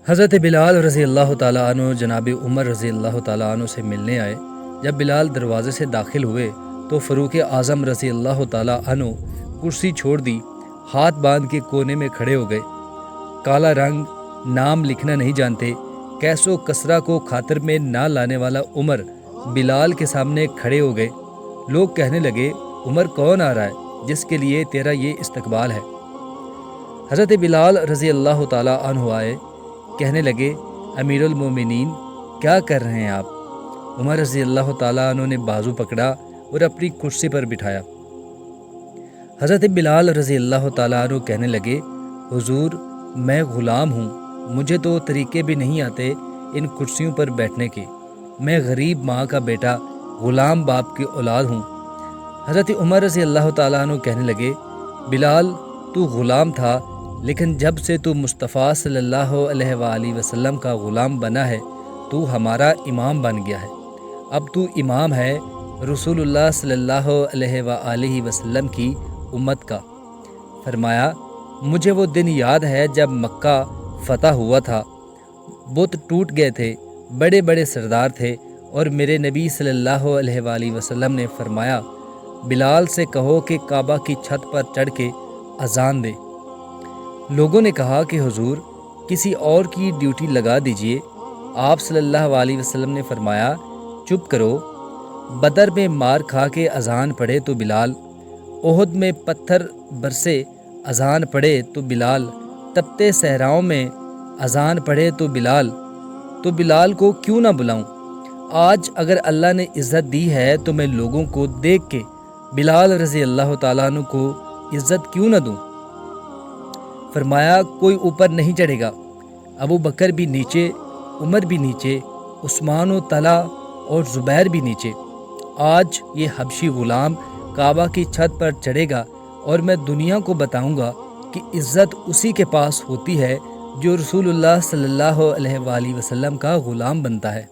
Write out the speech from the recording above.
حضرت بلال رضی اللہ تعالیٰ عنہ جناب عمر رضی اللہ تعالیٰ عنہ سے ملنے آئے۔ جب بلال دروازے سے داخل ہوئے تو فاروق اعظم رضی اللہ تعالیٰ عنہ کرسی چھوڑ دی، ہاتھ باندھ کے کونے میں کھڑے ہو گئے۔ کالا رنگ، نام لکھنا نہیں جانتے، کیس و کسرہ کو خاطر میں نہ لانے والا عمر بلال کے سامنے کھڑے ہو گئے۔ لوگ کہنے لگے، عمر کون آ رہا ہے جس کے لیے تیرا یہ استقبال ہے؟ حضرت بلال رضی اللہ تعالیٰ عنہ آئے، کہنے لگے، امیر المومنین کیا کر رہے ہیں آپ؟ عمر رضی اللہ تعالیٰ عنہ نے بازو پکڑا اور اپنی کرسی پر بٹھایا۔ حضرت بلال رضی اللہ تعالیٰ عنہ کہنے لگے، حضور میں غلام ہوں، مجھے تو طریقے بھی نہیں آتے ان کرسیوں پر بیٹھنے کے، میں غریب ماں کا بیٹا، غلام باپ کی اولاد ہوں۔ حضرت عمر رضی اللہ تعالیٰ عنہ کہنے لگے، بلال تو غلام تھا، لیکن جب سے تو مصطفیٰ صلی اللہ علیہ وآلہ وسلم کا غلام بنا ہے تو ہمارا امام بن گیا ہے، اب تو امام ہے رسول اللہ صلی اللہ علیہ وآلہ وسلم کی امت کا۔ فرمایا، مجھے وہ دن یاد ہے جب مکہ فتح ہوا تھا، بت ٹوٹ گئے تھے، بڑے بڑے سردار تھے، اور میرے نبی صلی اللہ علیہ وآلہ وسلم نے فرمایا، بلال سے کہو کہ کعبہ کی چھت پر چڑھ کے اذان دے۔ لوگوں نے کہا کہ حضور کسی اور کی ڈیوٹی لگا دیجئے۔ آپ صلی اللہ علیہ وسلم نے فرمایا، چپ کرو، بدر میں مار کھا کے اذان پڑھے تو بلال، احد میں پتھر برسے اذان پڑھے تو بلال، تپتے صحراؤں میں اذان پڑھے تو بلال کو کیوں نہ بلاؤں؟ آج اگر اللہ نے عزت دی ہے تو میں لوگوں کو دیکھ کے بلال رضی اللہ تعالیٰ عنہ کو عزت کیوں نہ دوں؟ فرمایا، کوئی اوپر نہیں چڑھے گا، ابو بکر بھی نیچے، عمر بھی نیچے، عثمان و طلحہ اور زبیر بھی نیچے۔ آج یہ حبشی غلام کعبہ کی چھت پر چڑھے گا اور میں دنیا کو بتاؤں گا کہ عزت اسی کے پاس ہوتی ہے جو رسول اللہ صلی اللہ علیہ وآلہ وسلم کا غلام بنتا ہے۔